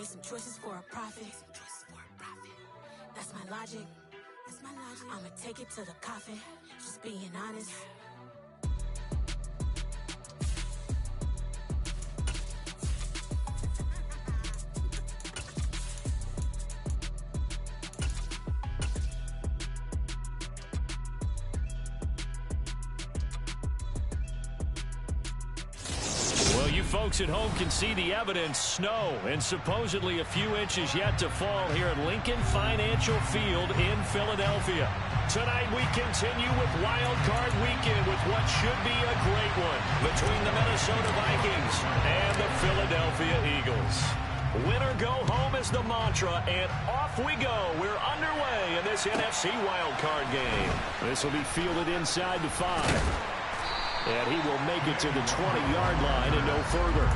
Made some choices for a profit. That's my logic. I'ma take it to the coffin. Just being honest. Folks at home can see the evidence. Snow and supposedly a few inches yet to fall here at Lincoln Financial Field in Philadelphia. Tonight we continue with Wild Card Weekend with what should be a great one between the Minnesota Vikings and the Philadelphia Eagles. Win or go home is the mantra, and off we go. We're underway in this NFC Wild Card game. This will be fielded inside the 5. And he will make it to the 20-yard line and no further.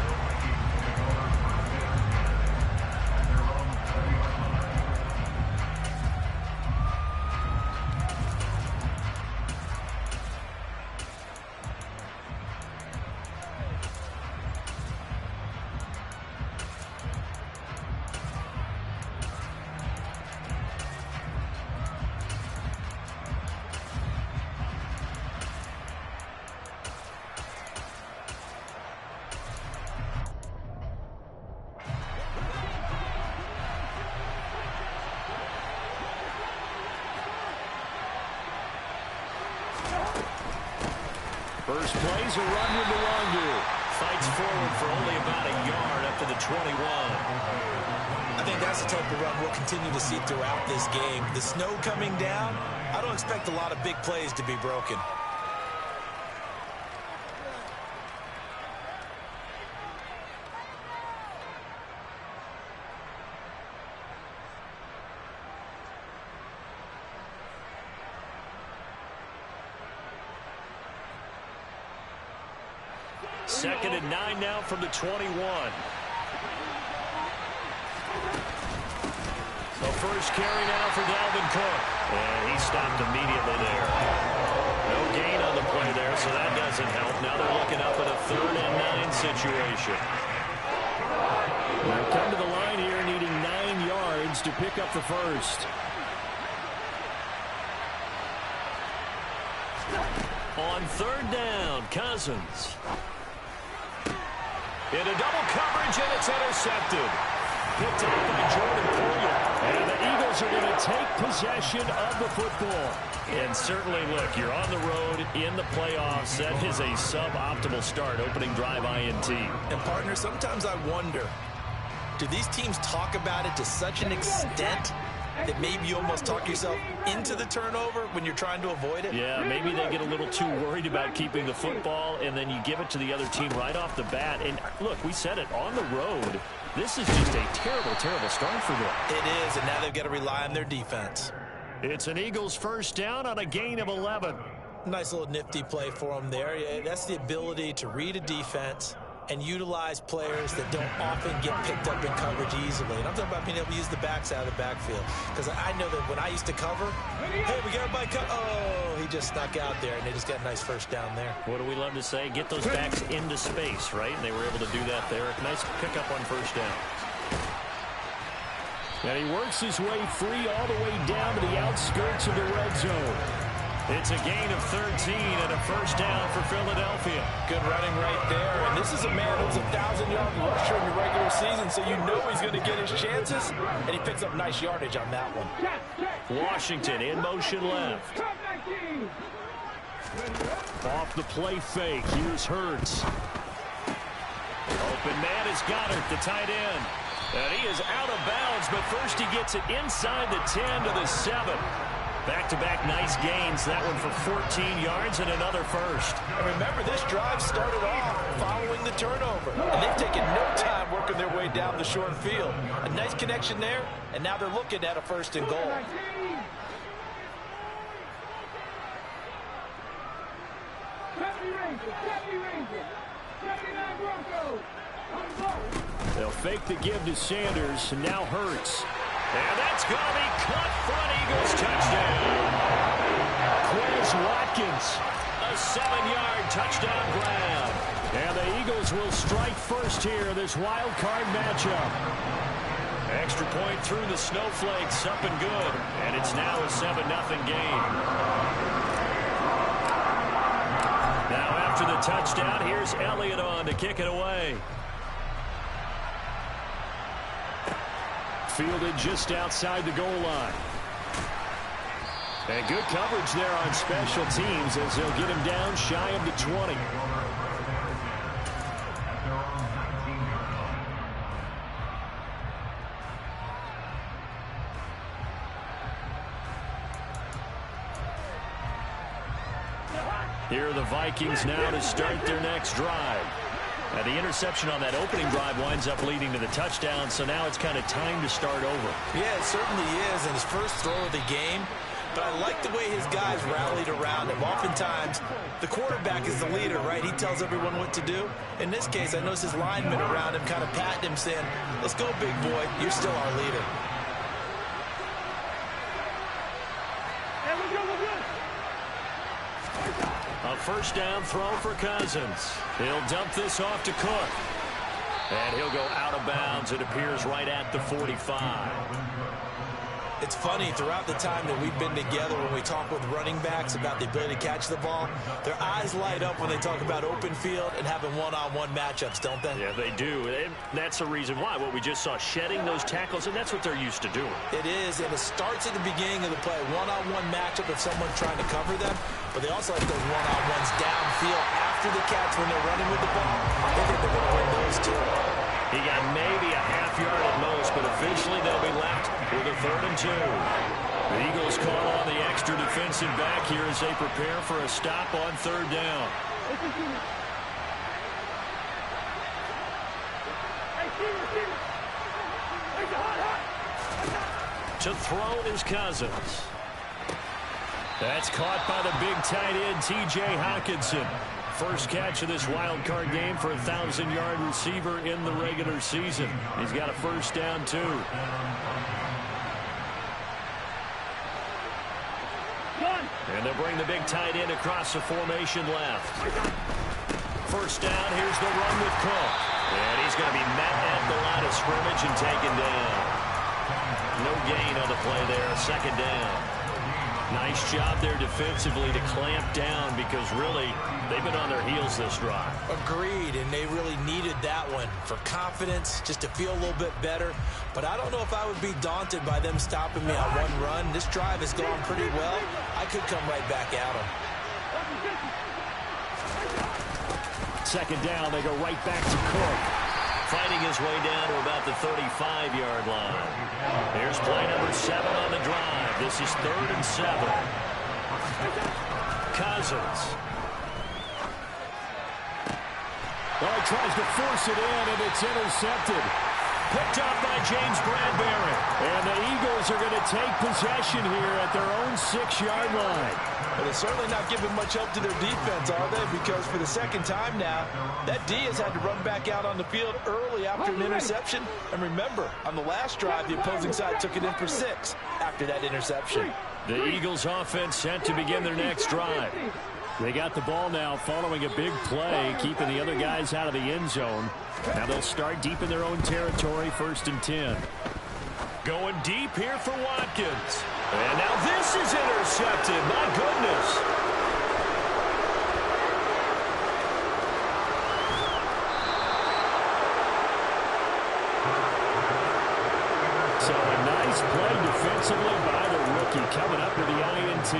First plays a run with Nwangu. Fights forward for only about a yard up to the 21. I think that's the type of run we'll continue to see throughout this game. The snow coming down, I don't expect a lot of big plays to be broken. Second and 9 now from the 21. The first carry now for Dalvin Cook. And he stopped immediately there. No gain on the play there, so that doesn't help. Now they're looking up at a 3rd and 9 situation. They'll come to the line here needing 9 yards to pick up the first. On 3rd down, Cousins. Into double coverage, and it's intercepted. Picked up by Jordan Poyer. And the Eagles are going to take possession of the football. And certainly, look, you're on the road in the playoffs. That is a suboptimal start, opening drive INT. And, partner, sometimes I wonder, do these teams talk about it to such an extent that maybe you almost talk yourself into the turnover when you're trying to avoid it? Yeah, maybe they get a little too worried about keeping the football, and then you give it to the other team right off the bat. And, look, we said it, on the road, this is just a terrible, terrible start for them. It is, and now they've got to rely on their defense. It's an Eagles first down on a gain of 11. Nice little nifty play for them there. That's the ability to read a defense and utilize players that don't often get picked up in coverage easily. And I'm talking about being able to use the backs out of the backfield. Because I know that when I used to cover, hey, we got everybody cover. Oh, he just snuck out there, and they just got a nice first down there. What do we love to say? Get those backs into space, right? And they were able to do that there. Nice pickup on first down. And he works his way free all the way down to the outskirts of the red zone. It's a gain of 13 and a first down for Philadelphia. Good running right there. And this is a man who's a 1,000-yard rusher in the regular season, so you know he's going to get his chances. And he picks up nice yardage on that one. Washington in motion left. Off the play fake. Here's Hurts. Open man is Goddard, the tight end. And he is out of bounds, but first he gets it inside the 10 to the 7. Back-to-back nice gains. That one for 14 yards and another first. And remember, this drive started off following the turnover. And they've taken no time working their way down the short field. A nice connection there, and now they're looking at a first and goal. They'll fake the give to Sanders, and now Hurts. And that's going to be cut for an Eagles touchdown. Quez Watkins, a 7-yard touchdown grab. And the Eagles will strike first here in this wild card matchup. Extra point through the snowflakes, up and good. And it's now a 7-0 game. Now after the touchdown, here's Elliott on to kick it away. Fielded just outside the goal line. And good coverage there on special teams as they'll get him down shy of the 20. Here are the Vikings now to start their next drive. Now the interception on that opening drive winds up leading to the touchdown, so now it's kind of time to start over. Yeah, it certainly is, and his first throw of the game. But I like the way his guys rallied around him. Oftentimes, the quarterback is the leader, right? He tells everyone what to do. In this case, I noticed his linemen around him kind of patting him, saying, let's go, big boy. You're still our leader. A first down throw for Cousins. He'll dump this off to Cook. And he'll go out of bounds. It appears right at the 45. It's funny, throughout the time that we've been together, when we talk with running backs about the ability to catch the ball, their eyes light up when they talk about open field and having one-on-one matchups, don't they? Yeah, they do. And that's the reason why. What we just saw, shedding those tackles, and that's what they're used to doing. It is, and it starts at the beginning of the play. One-on-one matchup if someone's trying to cover them, but they also have those one-on-ones downfield after the catch when they're running with the ball. They think they're going to win those too. He got maybe a half yard at most, but officially they'll be left with a 3rd and 2. The Eagles call on the extra defensive back here as they prepare for a stop on 3rd down. To throw is Cousins. That's caught by the big tight end, T.J. Hockenson. First catch of this wild card game for a 1,000-yard receiver in the regular season. He's got a first down, too. And they'll bring the big tight end across the formation left. First down, here's the run with Cook. And he's going to be met at the line of scrimmage and taken down. No gain on the play there, 2nd down. Nice job there defensively to clamp down because really they've been on their heels this drive. Agreed, and they really needed that one for confidence, just to feel a little bit better. But I don't know if I would be daunted by them stopping me on one run. This drive has gone pretty well. I could come right back at them. 2nd down, they go right back to Cook. Fighting his way down to about the 35-yard line. Here's play number 7 on the drive. This is 3rd and 7. Cousins. Well, he tries to force it in, and it's intercepted. Picked up by James Bradbury. And the Eagles are going to take possession here at their own 6-yard line. But they're certainly not giving much help to their defense, are they? Because for the 2nd time now, that D has had to run back out on the field early after an interception. And remember, on the last drive, the opposing side took it in for 6 after that interception. The Eagles offense set to begin their next drive. They got the ball now following a big play, keeping the other guys out of the end zone. Now they'll start deep in their own territory, 1st and 10. Going deep here for Watkins. And now this is intercepted. My goodness. So a nice play defensively by the rookie, coming up with the INT.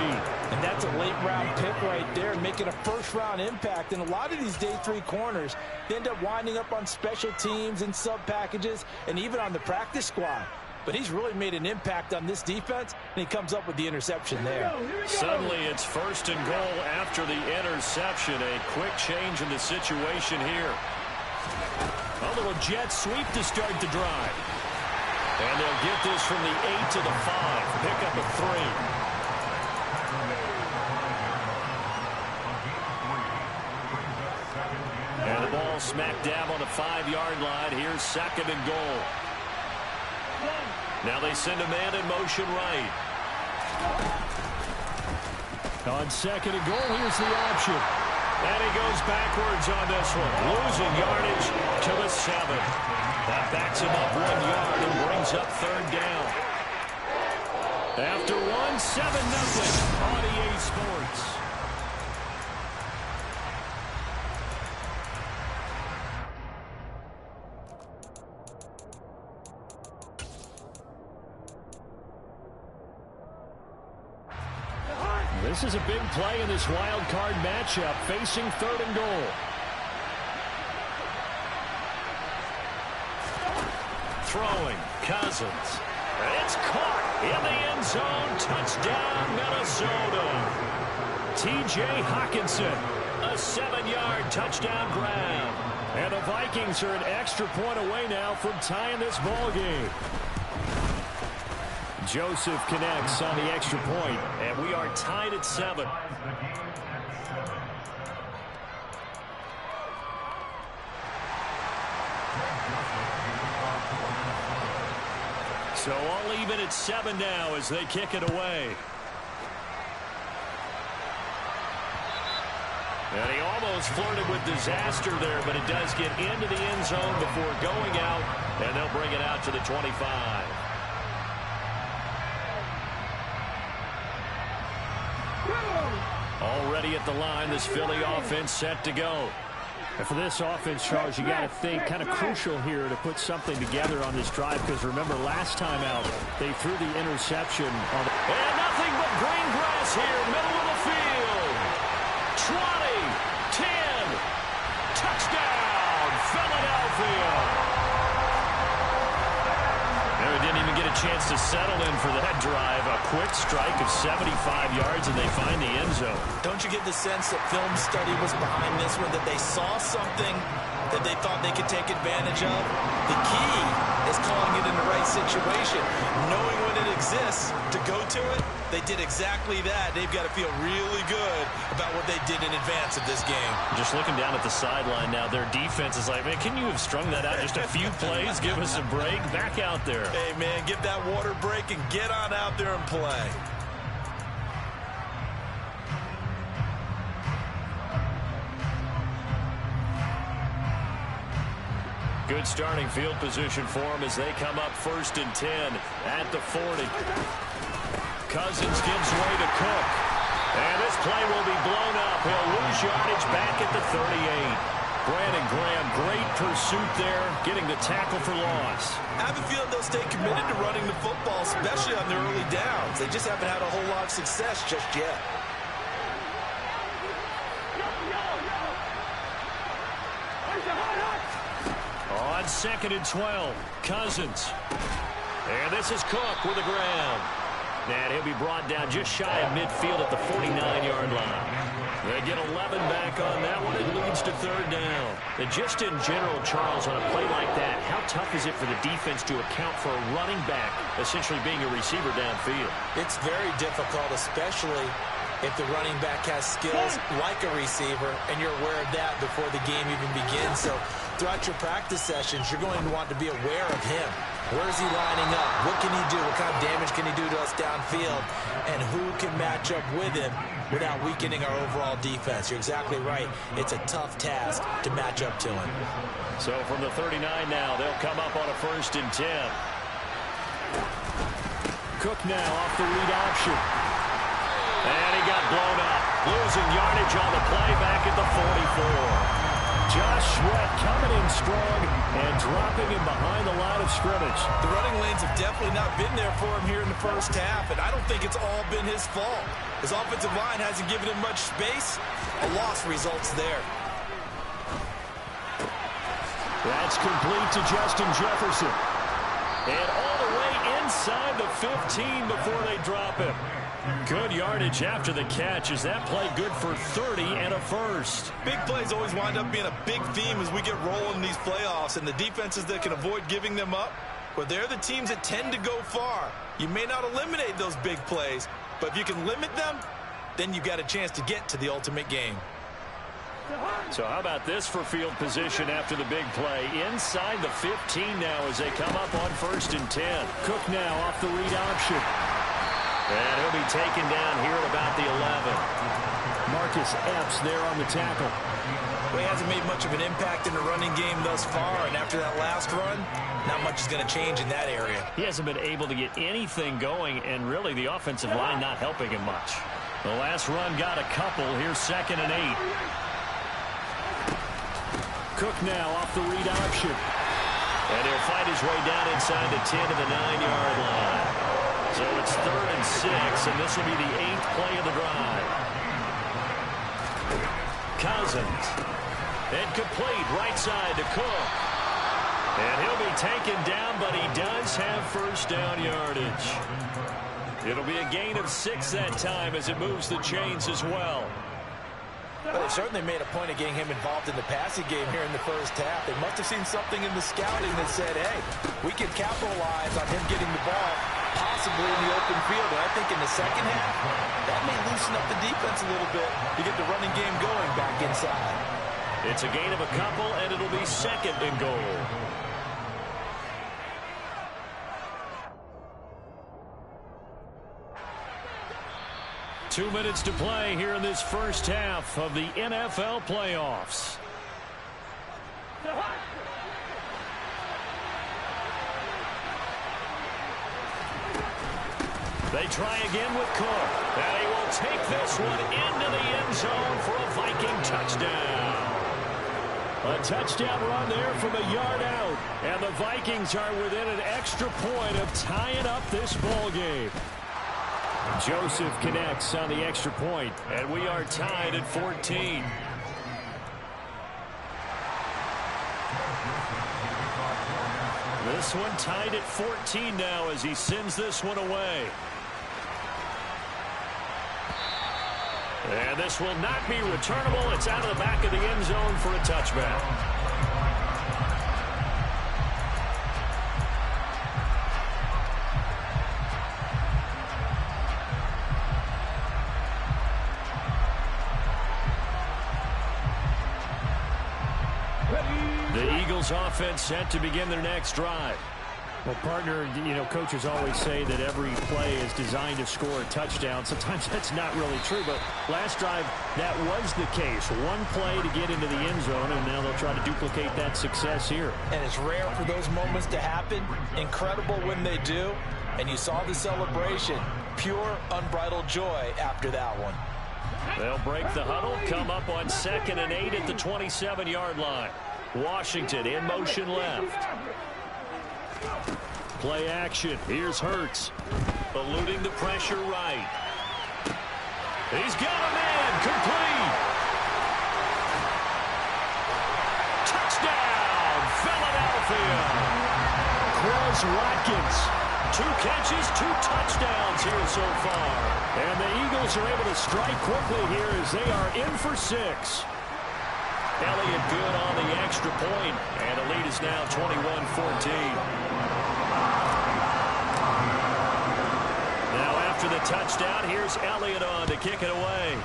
And that's a late-round pick right there, making a first-round impact. And a lot of these day 3 corners, they end up winding up on special teams and sub-packages and even on the practice squad. But he's really made an impact on this defense, and he comes up with the interception there. Suddenly it's 1st and goal after the interception. A quick change in the situation here. A little jet sweep to start the drive. And they'll get this from the 8 to the 5. Pick up a 3. And the ball smack dab on the 5-yard line. Here's 2nd and goal. Now they send a man in motion right. On 2nd and goal, here's the option. And he goes backwards on this one, losing yardage to the 7. That backs him up 1 yard and brings up 3rd down. After 1, 7-0 on EA Sports. This is a big play in this wild card matchup, facing 3rd and goal. Throwing, Cousins. It's caught in the end zone. Touchdown, Minnesota. T.J. Hawkinson, a 7-yard touchdown grab. And the Vikings are an extra point away now from tying this ball game. Joseph connects on the extra point, and we are tied at 7. So all even at 7 now as they kick it away. And he almost flirted with disaster there, but it does get into the end zone before going out, and they'll bring it out to the 25. Already at the line, this Philly offense set to go. And for this offense, Charles, you got to think kind of crucial here to put something together on this drive, because remember last time out, they threw the interception on the... And nothing but green grass here, middle of the field. 20, 10, touchdown, Philadelphia. They didn't even get a chance to settle in for that drive. A quick strike of 75 yards, and they find the end zone. Don't you get the sense that film study was behind this one, that they saw something that they thought they could take advantage of? The key is calling it in the right situation, knowing when it exists to go to it. They did exactly that. They've got to feel really good about what they did in advance of this game. Just looking down at the sideline now, their defense is like, man, can you have strung that out just a few plays? Give us a break. Back out there. Hey, man, give that water break and get on out there and play. Good starting field position for them as they come up 1st and 10 at the 40. Cousins gives way to Cook. And this play will be blown up. He'll lose yardage back at the 38. Brandon Graham, great pursuit there, getting the tackle for loss. I have a feeling they'll stay committed to running the football, especially on their early downs. They just haven't had a whole lot of success just yet. On 2nd and 12, Cousins. And this is Cook with the ground. And he'll be brought down just shy of midfield at the 49-yard line. They get 11 back on that one. It leads to 3rd down. And just in general, Charles, on a play like that, how tough is it for the defense to account for a running back essentially being a receiver downfield? It's very difficult, especially if the running back has skills like a receiver, and you're aware of that before the game even begins. So throughout your practice sessions, you're going to want to be aware of him. Where is he lining up? What can he do? What kind of damage can he do to us downfield? And who can match up with him without weakening our overall defense? You're exactly right. It's a tough task to match up to him. So from the 39 now, they'll come up on a 1st and 10. Cook now off the read option. And he got blown up. Losing yardage on the play back at the 44. Josh Sweat coming in strong and dropping him behind the line of scrimmage. The running lanes have definitely not been there for him here in the first half, and I don't think it's all been his fault. His offensive line hasn't given him much space. A loss results there. That's complete to Justin Jefferson. And all the way inside the 15 before they drop him. Good yardage after the catch. Is that play good for 30 and a first? Big plays always wind up being a big theme as we get rolling in these playoffs, and the defenses that can avoid giving them up, well, they're the teams that tend to go far. You may not eliminate those big plays, but if you can limit them, then you've got a chance to get to the ultimate game. So how about this for field position after the big play? Inside the 15 now as they come up on 1st and 10. Cook now off the read option. And he'll be taken down here at about the 11. Marcus Epps there on the tackle. Well, he hasn't made much of an impact in the running game thus far, and after that last run, not much is going to change in that area. He hasn't been able to get anything going, and really the offensive line not helping him much. The last run got a couple. Here's 2nd and 8. Cook now off the read option. And he'll fight his way down inside the 10 to the 9-yard line. So it's 3rd and 6, and this will be the 8th play of the drive. Cousins. Incomplete, right side to Cook. And he'll be taken down, but he does have first down yardage. It'll be a gain of 6 that time as it moves the chains as well. But they certainly made a point of getting him involved in the passing game here in the first half. They must have seen something in the scouting that said, hey, we can capitalize on him getting the ball possibly in the open field. And I think in the second half, that may loosen up the defense a little bit to get the running game going back inside. It's a gain of a couple, and it'll be 2nd and goal. Two minutes to play here in this first half of the NFL playoffs. They try again with Cook. And he will take this one into the end zone for a Viking touchdown. A touchdown run there from a yard out. And the Vikings are within an extra point of tying up this ball game. Joseph connects on the extra point, and we are tied at 14. This one tied at 14 now as he sends this one away. And this will not be returnable. It's out of the back of the end zone for a touchback. The Eagles offense set to begin their next drive. Well, partner, you know, coaches always say that every play is designed to score a touchdown. Sometimes that's not really true, but last drive, that was the case. One play to get into the end zone, and now they'll try to duplicate that success here. And it's rare for those moments to happen. Incredible when they do. And you saw the celebration. Pure, unbridled joy after that one. They'll break the huddle, come up on 2nd and 8 at the 27-yard line. Washington in motion left. Play action. Here's Hurts. Eluding the pressure right. He's got a man. Complete. Touchdown, Philadelphia. Chris Watkins. 2 catches, 2 touchdowns here so far. And the Eagles are able to strike quickly here as they are in for 6. Elliott good on the extra point, and the lead is now 21-14. Now after the touchdown, here's Elliott on to kick it away.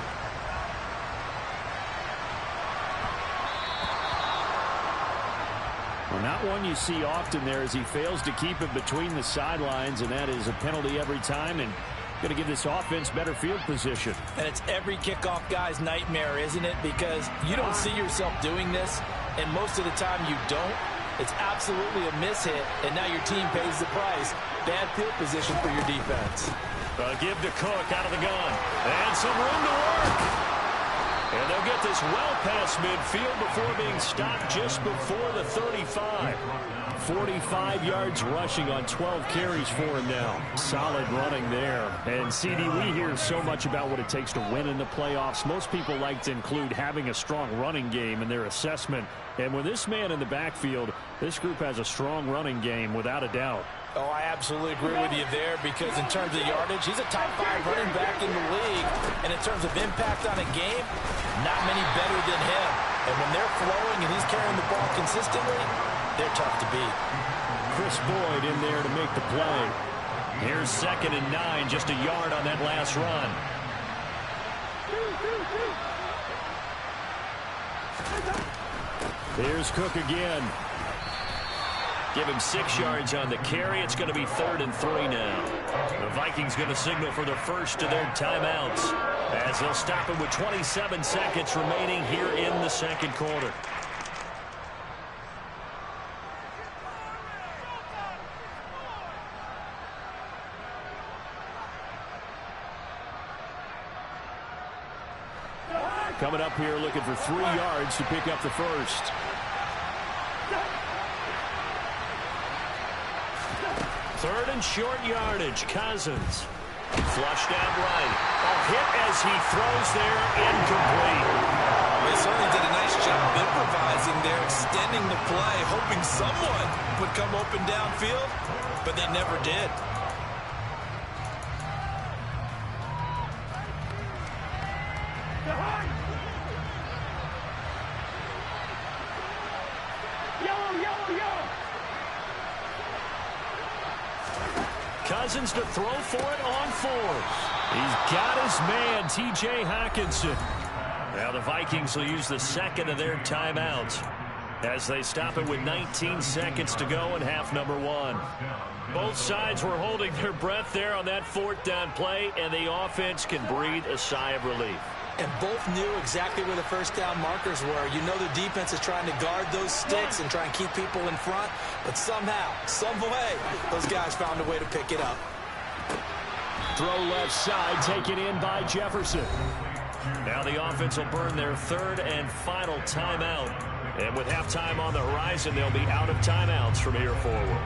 Well, not one you see often there as he fails to keep it between the sidelines, and that is a penalty every time, and going to give this offense better field position. And it's every kickoff guy's nightmare, isn't it? Because you don't see yourself doing this, and most of the time you don't. It's absolutely a mishit, and now your team pays the price. Bad field position for your defense. Give to Cook out of the gun. And some room to work. And they'll get this well past midfield before being stopped just before the 35. 45 yards rushing on 12 carries for him now. Solid running there. And, CD, we hear so much about what it takes to win in the playoffs. Most people like to include having a strong running game in their assessment. And with this man in the backfield, this group has a strong running game without a doubt. Oh, I absolutely agree with you there because in terms of yardage, he's a top 5 running back in the league. And in terms of impact on a game, not many better than him. And when they're flowing and he's carrying the ball consistently, they're tough to beat. Chris Boyd in there to make the play. Here's 2nd and 9, just a yard on that last run. Here's Cook again. Give him 6 yards on the carry. It's going to be 3rd and 3 now. The Vikings going to signal for the first of their timeouts. as they'll stop it with 27 seconds remaining here in the second quarter. Coming up here looking for 3 yards to pick up the first. Third and short yardage. Cousins. Flushed out right. A hit as he throws there, incomplete. They certainly did a nice job improvising there, extending the play, hoping someone would come open downfield, but they never did. Cousins to throw for it on 4th. He's got his man, T.J. Hockenson. Now the Vikings will use the second of their timeouts as they stop it with 19 seconds to go in half number 1. Both sides were holding their breath there on that 4th down play, and the offense can breathe a sigh of relief. And both knew exactly where the first down markers were. You know the defense is trying to guard those sticks and try and keep people in front, but somehow, some way, those guys found a way to pick it up. Throw left side, taken in by Jefferson. Now the offense will burn their 3rd and final timeout. And with halftime on the horizon, they'll be out of timeouts from here forward.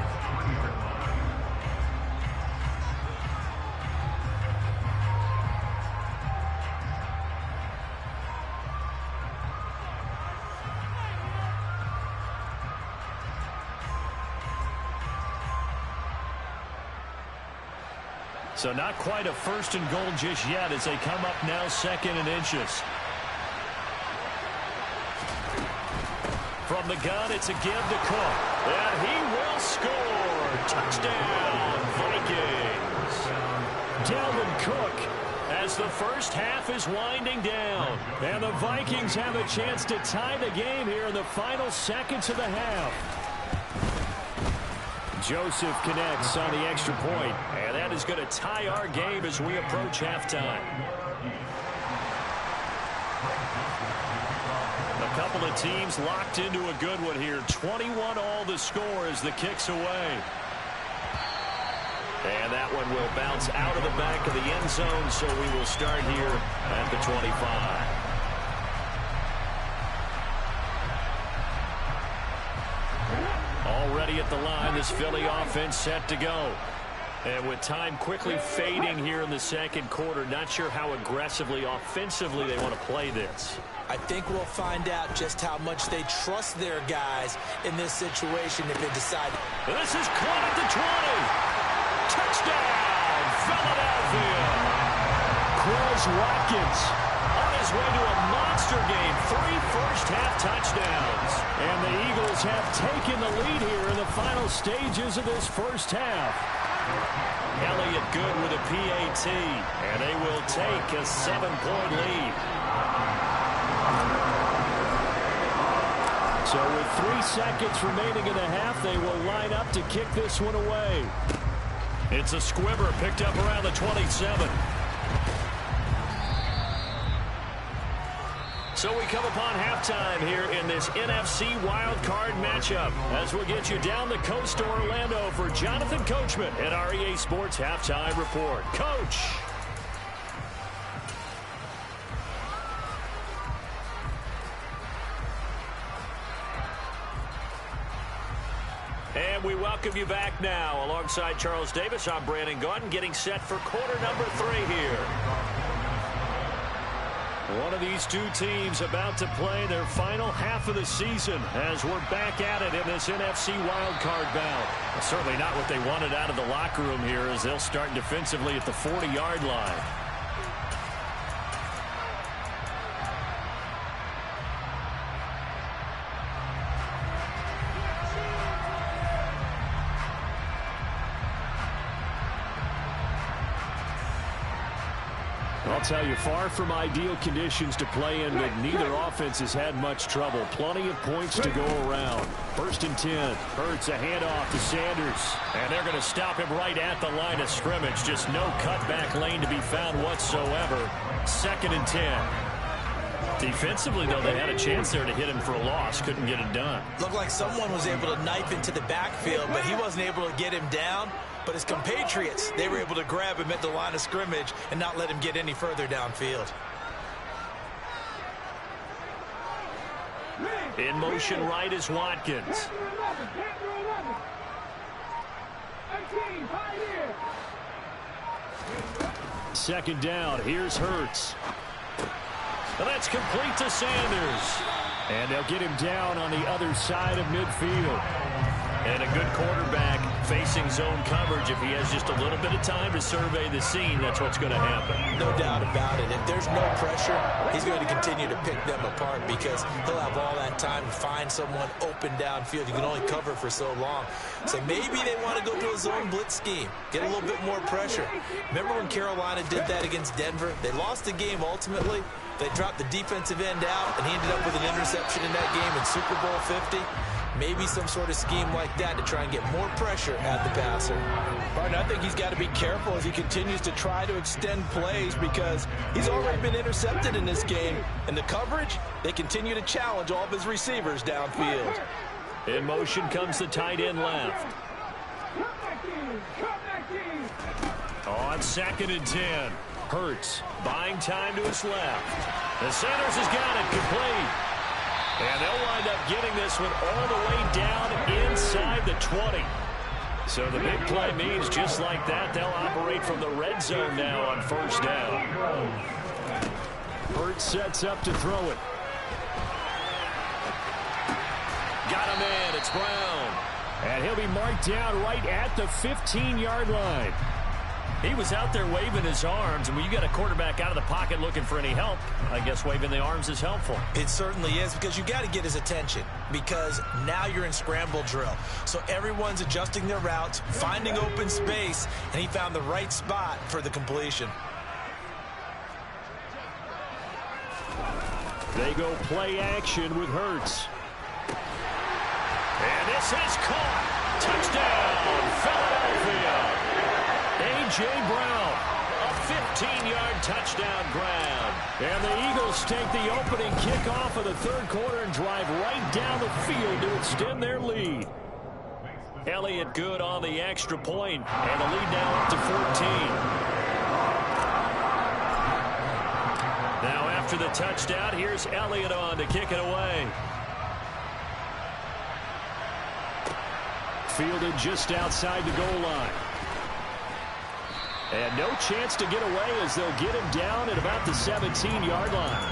So not quite a 1st and goal just yet as they come up now 2nd and inches. From the gun, it's a give to Cook. And he will score. Touchdown, Vikings. Dalvin Cook as the first half is winding down. And the Vikings have a chance to tie the game here in the final seconds of the half. Joseph connects on the extra point. And that is going to tie our game as we approach halftime. A couple of teams locked into a good one here. 21 all the score as the kick's away. And that one will bounce out of the back of the end zone, so we will start here at the 25. Already at the line, this Philly offense set to go. And with time quickly fading here in the second quarter, not sure how aggressively, offensively they want to play this. I think we'll find out just how much they trust their guys in this situation if they decide. This is caught at the 20. Touchdown, Philadelphia. Quez Watkins on his way to a monster game. 3 first-half touchdowns. And the Eagles have taken the lead here in the final stages of this first half. Elliott good with a PAT, and they will take a 7-point lead. So with 3 seconds remaining in the half, they will line up to kick this one away. It's a squibber picked up around the 27. So we come upon halftime here in this NFC wildcard matchup as we'll get you down the coast to Orlando for Jonathan Coachman at our EA Sports Halftime Report. Coach. And we welcome you back now. Alongside Charles Davis, I'm Brandon Gaudin, getting set for quarter number 3 here. One of these two teams about to play their final half of the season as we're back at it in this NFC wildcard bout. Well, certainly not what they wanted out of the locker room here as they'll start defensively at the 40-yard line. I'll tell you, far from ideal conditions to play in, but neither offense has had much trouble. Plenty of points to go around. 1st and 10. Hurts a handoff to Sanders. And they're going to stop him right at the line of scrimmage. Just no cutback lane to be found whatsoever. 2nd and 10. Defensively, though, they had a chance there to hit him for a loss. Couldn't get it done. Looked like someone was able to knife into the backfield, but he wasn't able to get him down. But his compatriots, they were able to grab him at the line of scrimmage and not let him get any further downfield. In motion right is Watkins. Second down. Here's Hurts. And that's complete to Sanders. And they'll get him down on the other side of midfield. And a good quarterback facing zone coverage. If he has just a little bit of time to survey the scene, that's what's going to happen. No doubt about it. If there's no pressure, he's going to continue to pick them apart because he'll have all that time to find someone open downfield. You can only cover for so long. So maybe they want to go to a zone blitz scheme, get a little bit more pressure. Remember when Carolina did that against Denver? They lost the game ultimately. They dropped the defensive end out, and he ended up with an interception in that game in Super Bowl 50. Maybe some sort of scheme like that to try and get more pressure at the passer. Martin, I think he's got to be careful as he continues to try to extend plays because he's already been intercepted in this game. And the coverage, they continue to challenge all of his receivers downfield. In motion comes the tight end left. On 2nd and 10. Hurts buying time to his left. And Sanders has got it complete. And they'll wind up getting this one all the way down inside the 20. So the big play means just like that, they'll operate from the red zone now on 1st down. Hurts sets up to throw it. Got him in. It's Brown. And he'll be marked down right at the 15-yard line. He was out there waving his arms, and when you got a quarterback out of the pocket looking for any help, I guess waving the arms is helpful. It certainly is because you got to get his attention because now you're in scramble drill. So everyone's adjusting their routes, finding open space, and he found the right spot for the completion. They go play action with Hurts. And this is caught. Touchdown, Philadelphia. A.J. Brown, a 15-yard touchdown grab. And the Eagles take the opening kickoff of the 3rd quarter and drive right down the field to extend their lead. Elliott good on the extra point, and the lead now up to 14. Now after the touchdown, here's Elliott on to kick it away. Fielded just outside the goal line. And no chance to get away as they'll get him down at about the 17-yard line.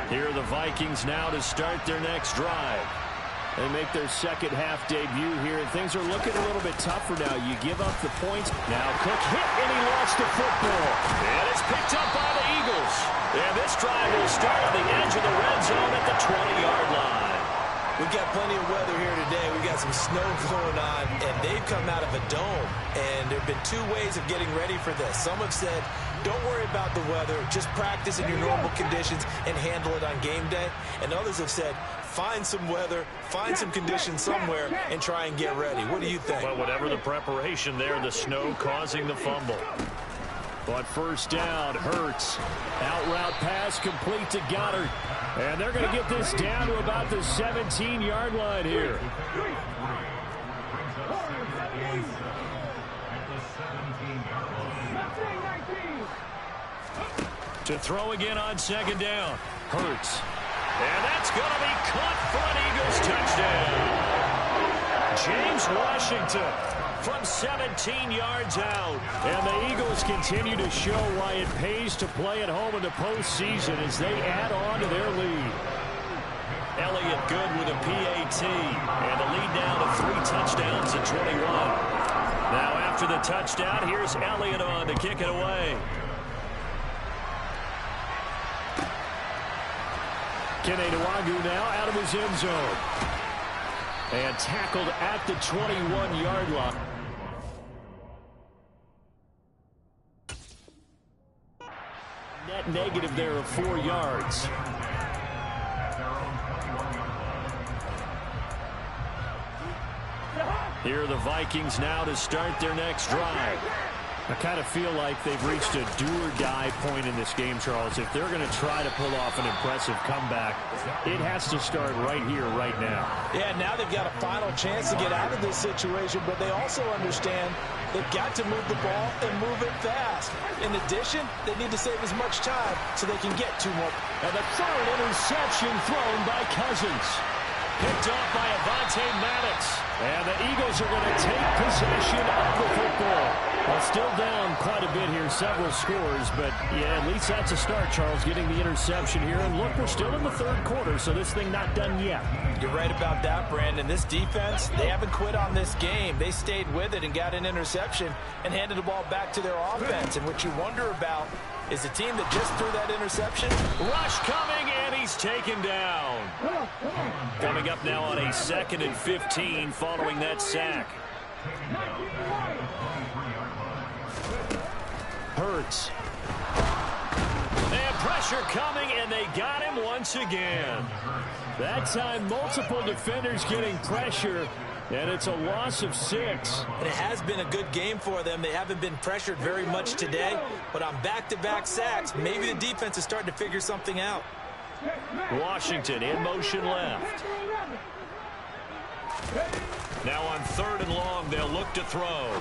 Here are the Vikings now to start their next drive. They make their second half debut here, and things are looking a little bit tougher now. You give up the points. Now Cook hit, and he lost the football. And it's picked up by the Eagles. And this drive will start on the edge of the red zone at the 20-yard line. We've got plenty of weather here today. We've got some snow going on, and they've come out of a dome. And there have been 2 ways of getting ready for this. Some have said, don't worry about the weather. Just practice in your normal conditions and handle it on game day. And others have said, find some weather, find some conditions somewhere, and try and get ready. What do you think? Well, whatever the preparation there, the snow causing the fumble. But 1st down, Hurts. Out route pass complete to Goddard. And they're going to get this down to about the 17-yard line here. To throw again on 2nd down. Hurts. And that's going to be caught for an Eagles touchdown. James Washington from 17 yards out. And the Eagles continue to show why it pays to play at home in the postseason as they add on to their lead. Elliott good with a PAT. And the lead now to 3 touchdowns at 21. Now after the touchdown, here's Elliott on to kick it away. Kene Nwagu now out of his end zone. And tackled at the 21-yard line. Net negative there of 4 yards. Here are the Vikings now to start their next drive. I kind of feel like they've reached a do-or-die point in this game, Charles. If they're going to try to pull off an impressive comeback, it has to start right here, right now. Yeah, now they've got a final chance to get out of this situation, but they also understand they've got to move the ball and move it fast. In addition, they need to save as much time so they can get 2 more. And the third interception thrown by Cousins. Picked off by Avonte Maddox. And the Eagles are going to take possession of the football. Well, still down quite a bit here, several scores, but yeah, at least that's a start, Charles, getting the interception here. And look, we're still in the 3rd quarter, so this thing not done yet. You're right about that, Brandon. This defense, they haven't quit on this game. They stayed with it and got an interception and handed the ball back to their offense. And what you wonder about is the team that just threw that interception. Rush coming, and he's taken down. Coming up now on a 2nd and 15 following that sack. Hurts. And pressure coming, and they got him once again. That time, multiple defenders getting pressure, and it's a loss of 6. And it has been a good game for them. They haven't been pressured very much today, but on back-to-back sacks, maybe the defense is starting to figure something out. Washington in motion left. Now on 3rd and long, they'll look to throw.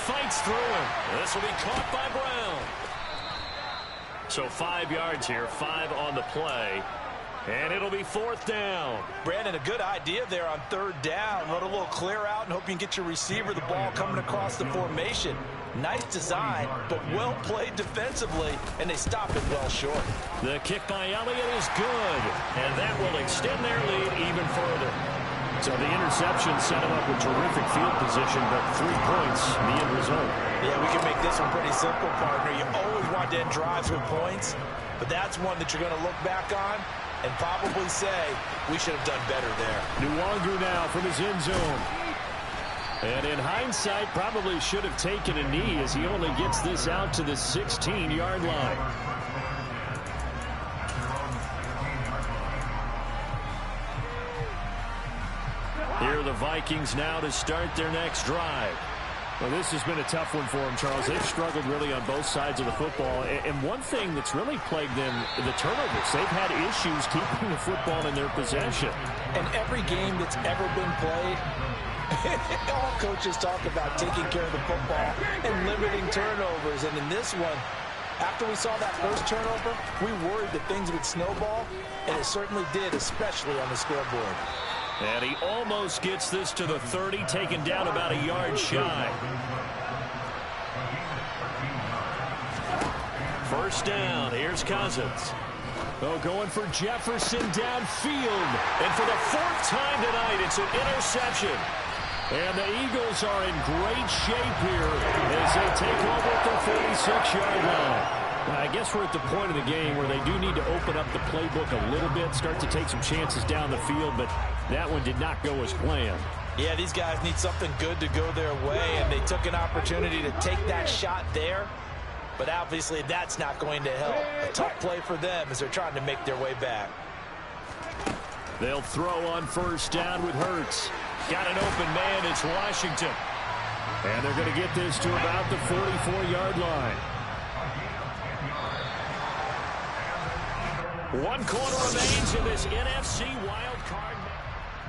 Fights through him. This will be caught by Brown. So 5 yards here, 5 on the play. And it'll be 4th down. Brandon, a good idea there on 3rd down. Run a little clear out and hope you can get your receiver the ball coming across the formation. Nice design, but well played defensively, and they stop it well short. The kick by Elliott is good, and that will extend their lead even further. So the interception set him up with terrific field position, but 3 points, the end result. Yeah, we can make this one pretty simple, partner. You always want to end drives with points, but that's one that you're going to look back on and probably say, we should have done better there. Nwangu now from his end zone. And in hindsight, probably should have taken a knee as he only gets this out to the 16-yard line. Here are the Vikings now to start their next drive. Well, this has been a tough one for them, Charles. They've struggled really on both sides of the football. And one thing that's really plagued them, the turnovers. They've had issues keeping the football in their possession. And every game that's ever been played, all coaches talk about taking care of the football and limiting turnovers. And in this one, after we saw that first turnover, we worried that things would snowball, and it certainly did, especially on the scoreboard. And he almost gets this to the 30, taken down about a yard shy. 1st down, here's Cousins. Oh, going for Jefferson downfield. And for the 4th time tonight, it's an interception. And the Eagles are in great shape here as they take over at their 46-yard line. I guess we're at the point of the game where they do need to open up the playbook a little bit, start to take some chances down the field, but that one did not go as planned. Yeah, these guys need something good to go their way, and they took an opportunity to take that shot there, but obviously that's not going to help. A tough play for them as they're trying to make their way back. They'll throw on 1st down with Hurts. Got an open man, it's Washington. And they're going to get this to about the 44-yard line. 1 quarter remains in this NFC wild card.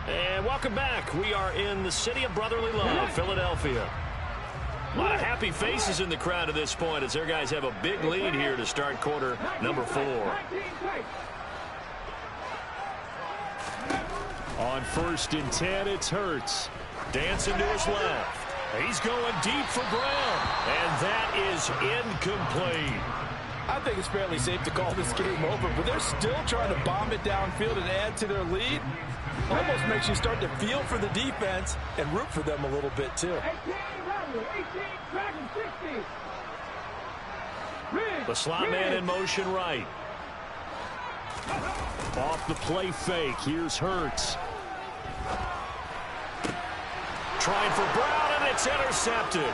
And welcome back. We are in the city of brotherly love, Philadelphia. A lot of happy faces in the crowd at this point as their guys have a big lead here to start quarter number 4. On 1st and 10, it's Hurts. Dancing to his left. He's going deep for Brown. And that is incomplete. I think it's fairly safe to call this game over, but they're still trying to bomb it downfield and add to their lead. Almost makes you start to feel for the defense and root for them a little bit, too. The slot man in motion right. Off the play fake, here's Hurts. trying for Brown, and it's intercepted.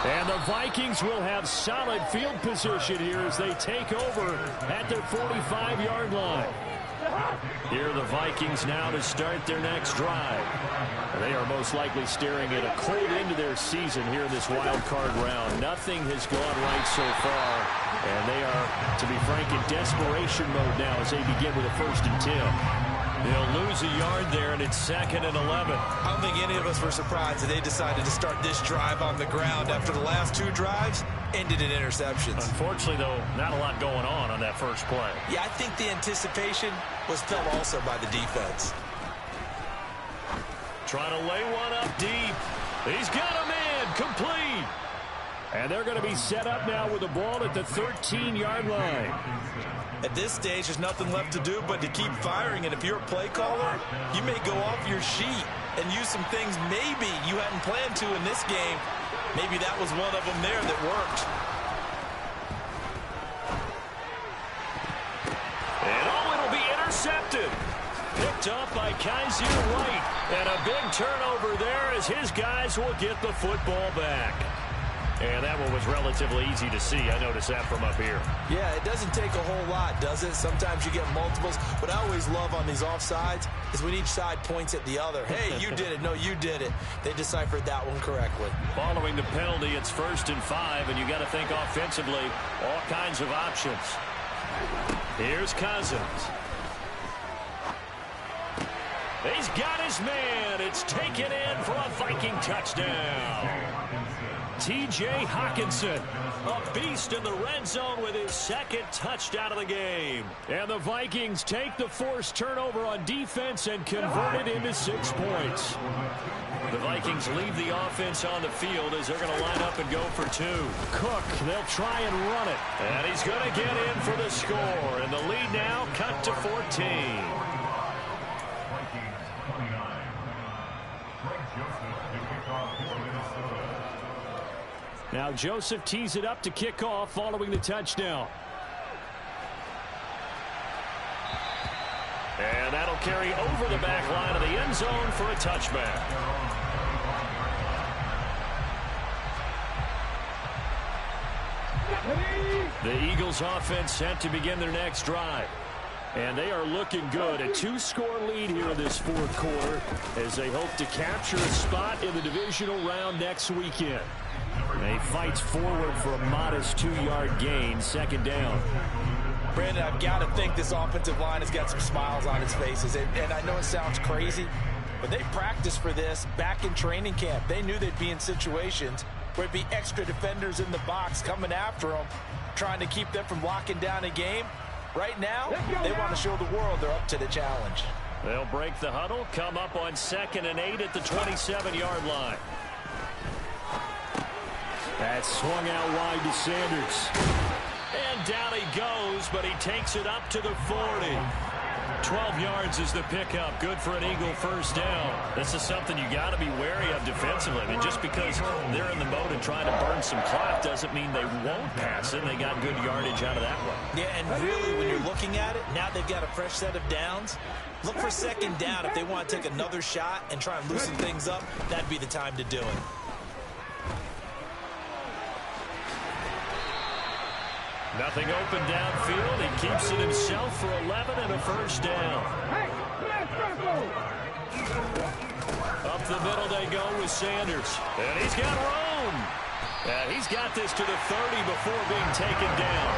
And the Vikings will have solid field position here as they take over at their 45-yard line. Here are the Vikings now to start their next drive. They are most likely staring at a cold end to their season here in this wild card round. Nothing has gone right so far, and they are, to be frank, in desperation mode now as they begin with a 1st and 10. They'll lose a yard there, and it's 2nd and 11. I don't think any of us were surprised that they decided to start this drive on the ground after the last 2 drives ended in interceptions. Unfortunately, though, not a lot going on that first play. Yeah, I think the anticipation was felt also by the defense. Trying to lay one up deep. He's got a man complete. And they're going to be set up now with the ball at the 13-yard line. At this stage, there's nothing left to do but to keep firing. And if you're a play caller, you may go off your sheet and use some things maybe you hadn't planned to in this game. Maybe that was one of them there that worked. And it'll be intercepted. Picked up by Kaiser White. And a big turnover there as his guys will get the football back. And that one was relatively easy to see. I noticed that from up here. Yeah, it doesn't take a whole lot, does it? Sometimes you get multiples. What I always love on these offsides is when each side points at the other. Hey, you did it. No, you did it. They deciphered that one correctly. Following the penalty, it's 1st and 5, and you got to think offensively, all kinds of options. Here's Cousins. He's got his man. It's taken in for a Viking touchdown. T.J. Hawkinson, a beast in the red zone with his 2nd touchdown of the game. And the Vikings take the forced turnover on defense and convert it into 6 points. The Vikings leave the offense on the field as they're going to line up and go for 2. Cook, they'll try and run it. And he's going to get in for the score. And the lead now cut to 14. Now Joseph tees it up to kick off following the touchdown. And that'll carry over the back line of the end zone for a touchback. The Eagles offense set to begin their next drive. And they are looking good. A 2-score lead here in this 4th quarter as they hope to capture a spot in the divisional round next weekend. And he fights forward for a modest 2-yard gain, 2nd down. Brandon, I've got to think this offensive line has got some smiles on its faces. And I know it sounds crazy, but they practiced for this back in training camp. They knew they'd be in situations where there'd be extra defenders in the box coming after them, trying to keep them from locking down a game. Right now, they want to show the world they're up to the challenge. They'll break the huddle, come up on 2nd and 8 at the 27-yard line. That's swung out wide to Sanders. And down he goes, but he takes it up to the 40. 12 yards is the pickup. Good for an Eagle 1st down. This is something you got to be wary of defensively. I mean, just because they're in the mode of trying to burn some clock doesn't mean they won't pass it. They got good yardage out of that one. Yeah, and really, when you're looking at it, now they've got a fresh set of downs. Look for 2nd down. If they want to take another shot and try and loosen things up, that'd be the time to do it. Nothing open downfield. He keeps it himself for 11 and a 1st down. Up the middle they go with Sanders. And he's got room. And he's got this to the 30 before being taken down.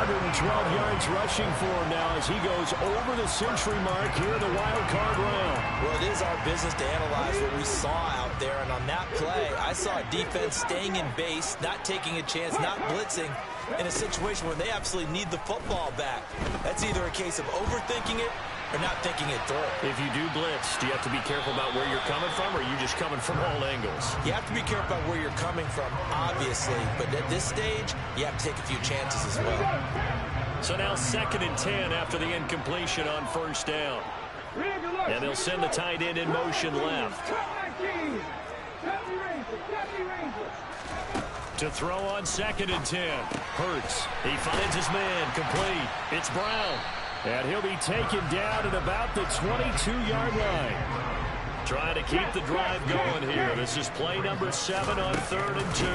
112 yards rushing for him now as he goes over the century mark here in the wild card round. Well, it is our business to analyze what we saw out there. And on that play, I saw a defense staying in base, not taking a chance, not blitzing in a situation where they absolutely need the football back. That's either a case of overthinking it or not thinking it through. If you do blitz, do you have to be careful about where you're coming from, or are you just coming from all angles? You have to be careful about where you're coming from, obviously. But at this stage, you have to take a few chances as well. So now 2nd and 10 after the incompletion on 1st down. And they'll send the tight end in motion left. To throw on 2nd and 10. Hurts. He finds his man. Complete. It's Brown. And he'll be taken down at about the 22-yard line. Trying to keep the drive going here. This is play number 7 on 3rd and 2.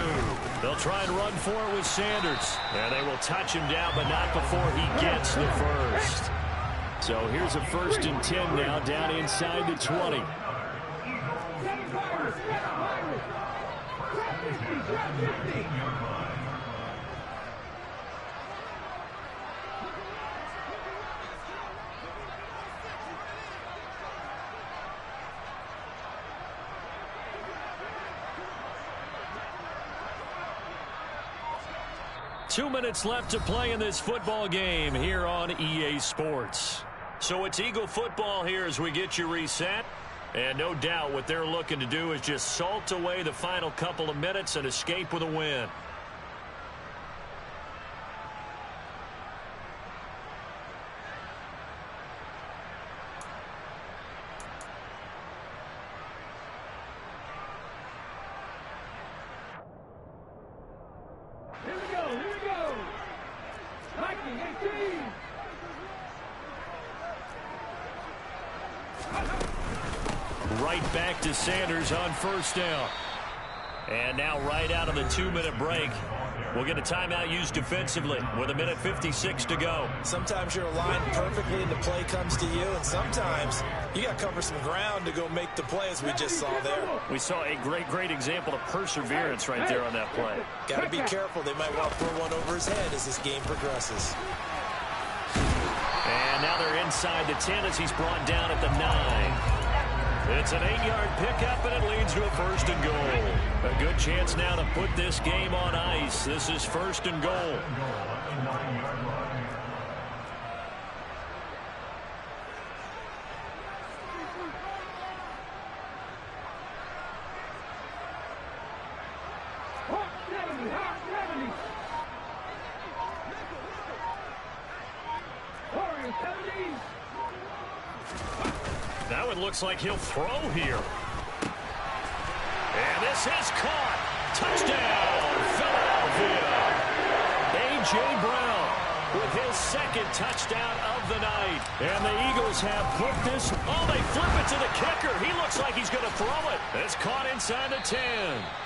They'll try and run for it with Sanders. And they will touch him down, but not before he gets the first. So here's a 1st and 10 now, down inside the 20. Two minutes left to play in this football game here on EA Sports. So it's Eagle football here as we get you reset. And no doubt what they're looking to do is just salt away the final couple of minutes and escape with a win. Right back to Sanders on 1st down. And now right out of the 2-minute break, we'll get a timeout used defensively with 1:56 to go. Sometimes you're aligned perfectly and the play comes to you, and sometimes you got to cover some ground to go make the play, as we just saw there. We saw a great example of perseverance right there on that play. Got to be careful. They might want to throw one over his head as this game progresses. And now they're inside the 10 as he's brought down at the 9. It's an 8-yard pickup, and it leads to a 1st and goal. A good chance now to put this game on ice. This is 1st and goal. Now it looks like he'll throw here. And this is caught. Touchdown, Philadelphia. A.J. Brown with his 2nd touchdown of the night. And the Eagles have put this. Oh, they flip it to the kicker. He looks like he's going to throw it. It's caught inside the 10.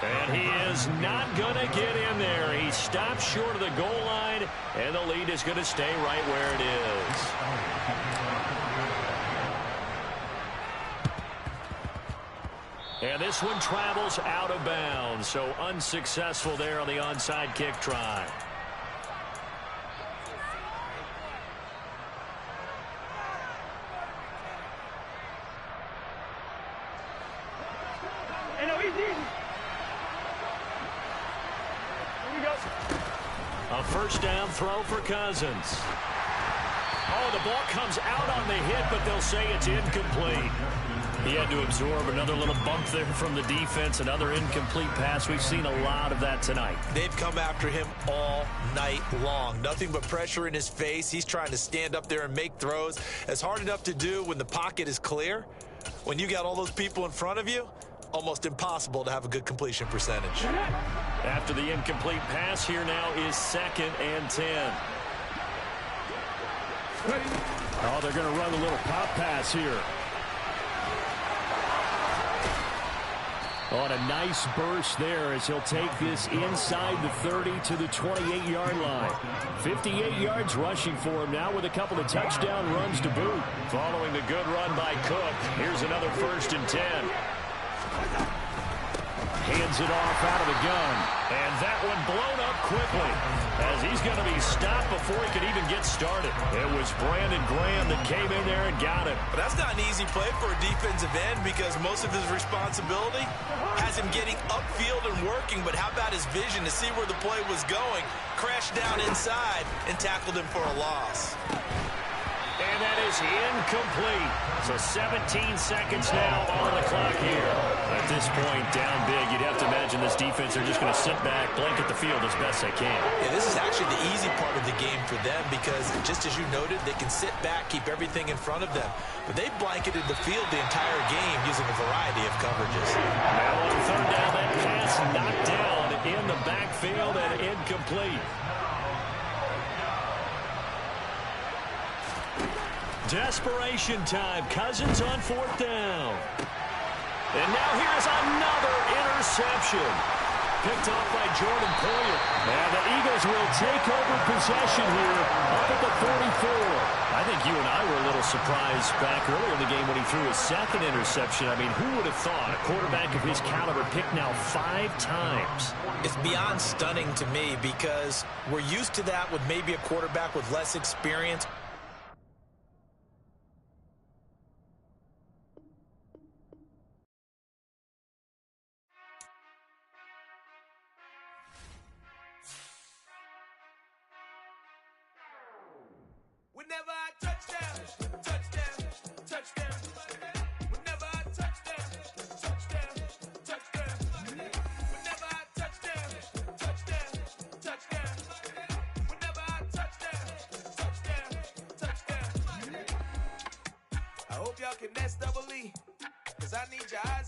And he is not going to get in there. He stops short of the goal line, and the lead is going to stay right where it is. And this one travels out of bounds, so unsuccessful there on the onside kick try. A 1st down throw for Cousins. Oh, the ball comes out on the hit, but they'll say it's incomplete. He had to absorb another little bump there from the defense, another incomplete pass. We've seen a lot of that tonight. They've come after him all night long. Nothing but pressure in his face. He's trying to stand up there and make throws. It's hard enough to do when the pocket is clear. When you got all those people in front of you, almost impossible to have a good completion percentage. After the incomplete pass, here now is 2nd and 10. Oh, they're going to run a little pop pass here. On a nice burst there as he'll take this inside the 30 to the 28-yard line. 58 yards rushing for him now with a couple of touchdown runs to boot. Following the good run by Cook, here's another 1st and 10. Hands it off out of the gun. And that one blown up quickly as he's going to be stopped before he could even get started. It was Brandon Graham that came in there and got him. But that's not an easy play for a defensive end because most of his responsibility has him getting upfield and working. But how about his vision to see where the play was going? Crashed down inside and tackled him for a loss. And that is incomplete. So 17 seconds now on the clock here. At this point, down big, you'd have to imagine this defense are just going to sit back, blanket the field as best they can. Yeah, this is actually the easy part of the game for them because, just as you noted, they can sit back, keep everything in front of them. But they blanketed the field the entire game using a variety of coverages. Now on 3rd down, that pass knocked down in the backfield and incomplete. Desperation time. Cousins on 4th down. And now here's another interception. Picked off by Jordan Poyer. And the Eagles will take over possession here up at the 44. I think you and I were a little surprised back earlier in the game when he threw his second interception. I mean, who would have thought a quarterback of his caliber picked now 5 times? It's beyond stunning to me because we're used to that with maybe a quarterback with less experience. Whenever I touchdown, touchdown, touchdown. Whenever I touchdown, touchdown, touchdown. Whenever I touchdown, touchdown, touchdown. Whenever I touchdown, touchdown, touchdown. I hope y'all can nest double E, 'cause I need your eyes.